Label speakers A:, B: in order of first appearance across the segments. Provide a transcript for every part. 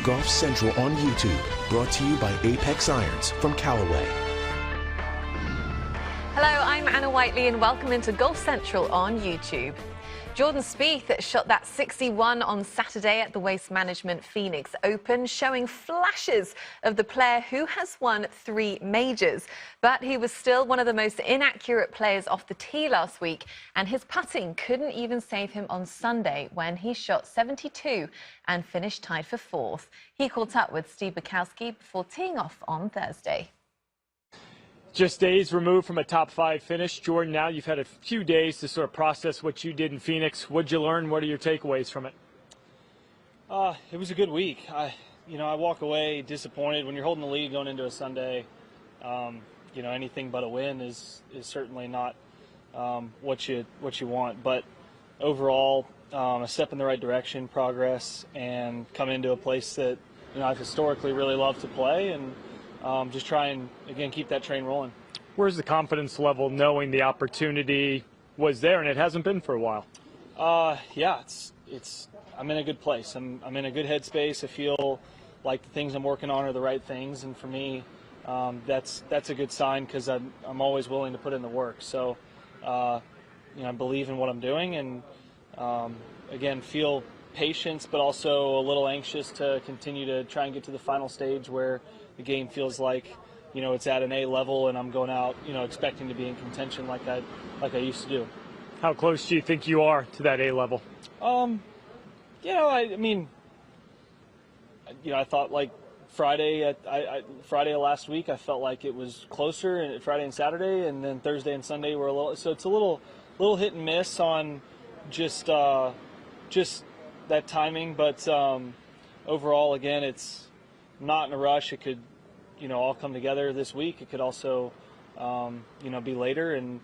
A: Golf Central on YouTube, brought to you by Apex Irons from Callaway.
B: Hello, I'm Anna Whiteley and welcome into Golf Central on YouTube. Jordan Spieth shot that 61 on Saturday at the Waste Management Phoenix Open, showing flashes of the player who has won 3 majors. But he was still one of the most inaccurate players off the tee last week, and his putting couldn't even save him on Sunday when he shot 72 and finished tied for 4th. He caught up with Steve Bukowski before teeing off on Thursday.
C: Just days removed from a top 5 finish, Jordan, now you've had a few days to sort of process what you did in Phoenix. What'd you learn? What are your takeaways from it?
D: It was a good week. I walk away disappointed when you're holding the lead going into a Sunday. Anything but a win is certainly not what you want. But overall, a step in the right direction, progress, and come into a place that I've historically really loved to play, and just try and, again, keep that train rolling.
C: Where's the confidence level knowing the opportunity was there and it hasn't been for a while?
D: Yeah, I'm in a good place. I'm in a good headspace. I feel like the things I'm working on are the right things, and for me, that's a good sign because I'm always willing to put in the work. So, I believe in what I'm doing, and again, feel patience, but also a little anxious to continue to try and get to the final stage where the game feels like, it's at an A level, and I'm going out, expecting to be in contention like I used to do.
C: How close do you think you are to that A level?
D: I thought like Friday Friday of last week, I felt like it was closer, and Friday and Saturday, and then Thursday and Sunday were a little. So it's a little hit and miss on just that timing, but overall, again, it's not in a rush. It could, all come together this week. It could also, be later. And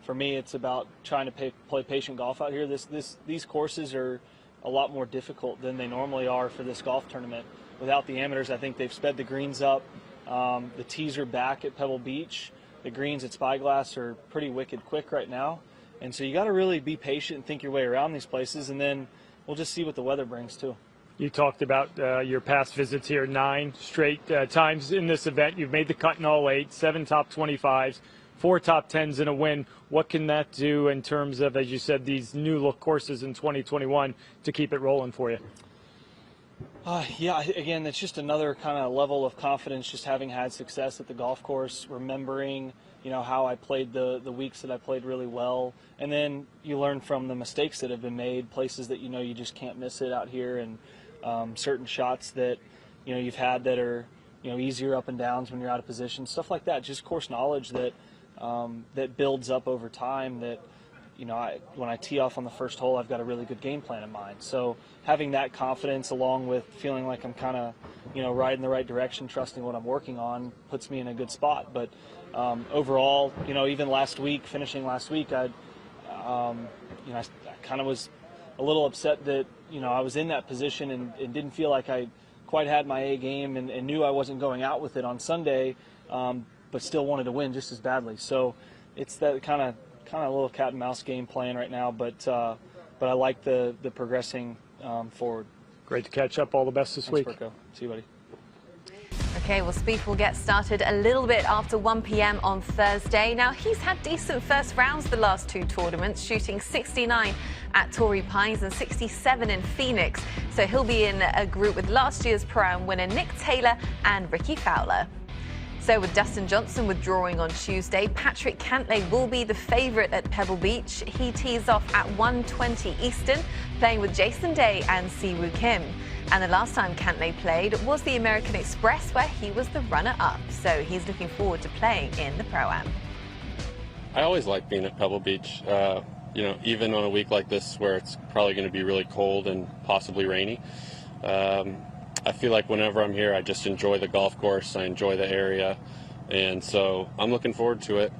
D: for me, it's about trying to play patient golf out here. These courses are a lot more difficult than they normally are for this golf tournament. Without the amateurs, I think they've sped the greens up. The tees are back at Pebble Beach. The greens at Spyglass are pretty wicked quick right now. And so you got to really be patient and think your way around these places, and then we'll just see what the weather brings too.
C: You talked about your past visits here, 9 straight times in this event. You've made the cut in all 8, 7 top 25s, 4 top 10s, and a win. What can that do in terms of, as you said, these new look courses in 2021 to keep it rolling for you?
D: Again, it's just another kind of level of confidence, just having had success at the golf course, remembering, how I played the weeks that I played really well. And then you learn from the mistakes that have been made, places that you just can't miss it out here, and certain shots that you've had that are easier up and downs when you're out of position, stuff like that. Just course knowledge that that builds up over time. That when I tee off on the first hole, I've got a really good game plan in mind. So having that confidence, along with feeling like I'm kind of right in the right direction, trusting what I'm working on, puts me in a good spot. But overall, even finishing last week, I kind of was a little upset that I was in that position and didn't feel like I quite had my A game, and knew I wasn't going out with it on Sunday, but still wanted to win just as badly. So it's that kind of little cat and mouse game playing right now, but I like the progressing forward.
C: Great to catch up. All the best this week.
D: Berko. See you, buddy.
B: Okay, well, Spieth will get started a little bit after 1 p.m. on Thursday. Now, he's had decent first rounds the last 2 tournaments, shooting 69 at Torrey Pines and 67 in Phoenix. So he'll be in a group with last year's Pro-Am winner Nick Taylor and Ricky Fowler. So with Dustin Johnson withdrawing on Tuesday, Patrick Cantlay will be the favorite at Pebble Beach. He tees off at 1:20 Eastern, playing with Jason Day and Siwoo Kim. And the last time Cantlay played was the American Express, where he was the runner-up. So he's looking forward to playing in the Pro-Am.
E: I always like being at Pebble Beach, even on a week like this where it's probably going to be really cold and possibly rainy. I feel like whenever I'm here, I just enjoy the golf course. I enjoy the area. And so I'm looking forward to it.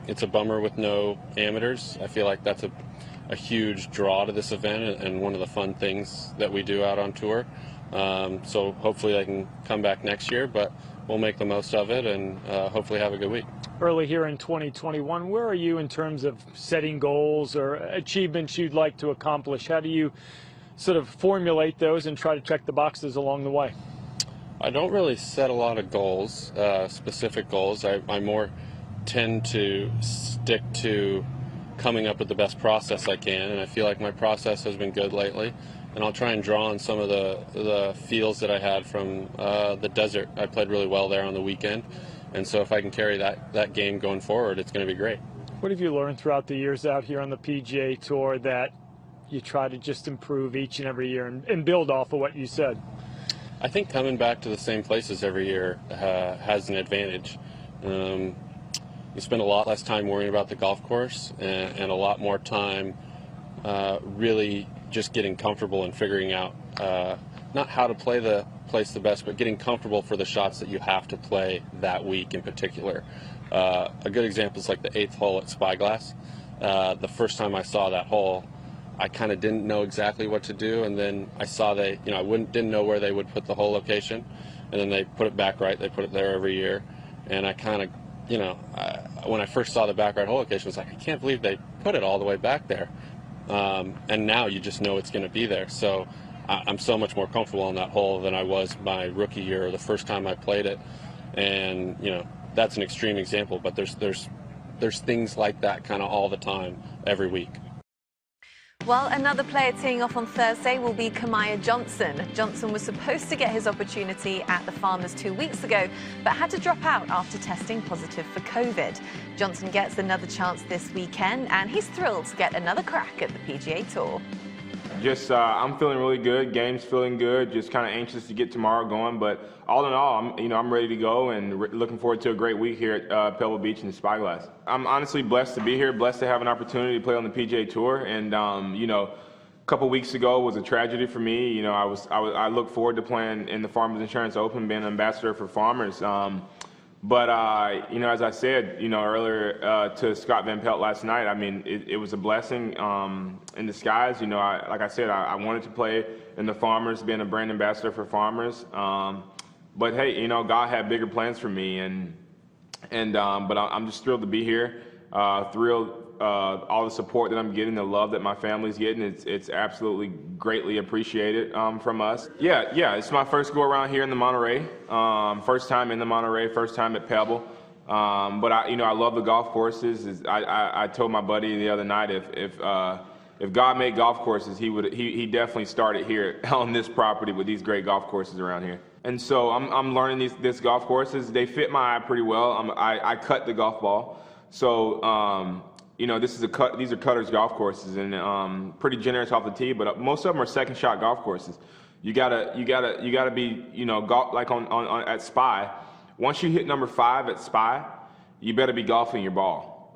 E: It's a bummer with no amateurs. I feel like that's a huge draw to this event and one of the fun things that we do out on tour. So hopefully they can come back next year, but we'll make the most of it and hopefully have a good week.
C: Early here in 2021, where are you in terms of setting goals or achievements you'd like to accomplish? How do you sort of formulate those and try to check the boxes along the way?
E: I don't really set a lot of goals, specific goals. I more tend to stick to coming up with the best process I can, and I feel like my process has been good lately. And I'll try and draw on some of the feels that I had from the desert. I played really well there on the weekend, and so if I can carry that game going forward, it's going to be great.
C: What have you learned throughout the years out here on the PGA Tour that you try to just improve each and every year and build off of what you said?
E: I think coming back to the same places every year has an advantage. You spend a lot less time worrying about the golf course and a lot more time really just getting comfortable and figuring out not how to play the place the best, but getting comfortable for the shots that you have to play that week in particular. A good example is like the 8th hole at Spyglass. The first time I saw that hole, I kind of didn't know exactly what to do, and then I saw I didn't know where they would put the hole location, and then they put it back right. They put it there every year, and I kind of, when I first saw the back right hole location, I was like, I can't believe they put it all the way back there. And now you just know it's going to be there. So I'm so much more comfortable on that hole than I was my rookie year or the first time I played it. And, that's an extreme example, but there's things like that kind of all the time, every week.
B: Well, another player teeing off on Thursday will be Kamiyah Johnson. Johnson was supposed to get his opportunity at the Farmers 2 weeks ago, but had to drop out after testing positive for COVID. Johnson gets another chance this weekend, and he's thrilled to get another crack at the PGA Tour.
F: I'm feeling really good. Game's feeling good. Just kind of anxious to get tomorrow going. But all in all, I'm ready to go and looking forward to a great week here at Pebble Beach and the Spyglass. I'm honestly blessed to be here, blessed to have an opportunity to play on the PGA Tour. And a couple weeks ago was a tragedy for me. I look forward to playing in the Farmers Insurance Open, being an ambassador for Farmers. As I said, earlier to Scott Van Pelt last night, it was a blessing in disguise. Like I said, I wanted to play in the Farmers, being a brand ambassador for Farmers. But hey, God had bigger plans for me, but I'm just thrilled to be here. Thrilled all the support that I'm getting, the love that my family's getting. It's absolutely greatly appreciated from us. Yeah, it's my first go around here in the Monterey. First time in the Monterey, first time at Pebble. But I love the golf courses. I told my buddy the other night if God made golf courses, he definitely started here on this property with these great golf courses around here. And so I'm learning these golf courses. They fit my eye pretty well. I cut the golf ball, so. These are cutters golf courses, and pretty generous off the tee. But most of them are second shot golf courses. You gotta be golf like on at Spy. Once you hit number 5 at Spy, you better be golfing your ball.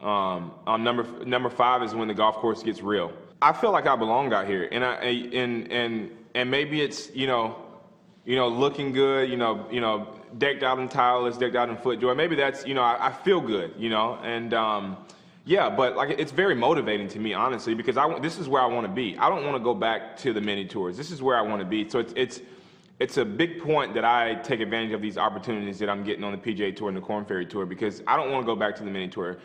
F: Number 5 is when the golf course gets real. I feel like I belong out here, and maybe it's looking good, decked out in tiles, decked out in FootJoy. Maybe that's I feel good, and. Yeah, but it's very motivating to me, honestly, because this is where I want to be. I don't want to go back to the mini tours. This is where I want to be. So it's a big point that I take advantage of these opportunities that I'm getting on the PGA Tour and the Korn Ferry Tour, because I don't want to go back to the mini tour.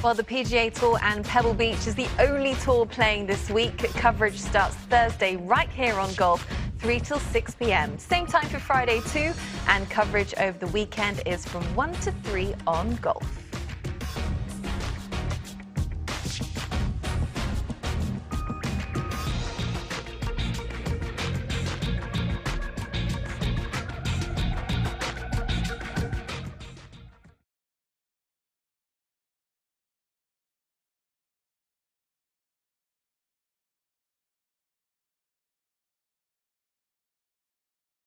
B: Well, the PGA Tour and Pebble Beach is the only tour playing this week. Coverage starts Thursday right here on Golf, 3 till 6 p.m. Same time for Friday too, and coverage over the weekend is from 1 to 3 on Golf.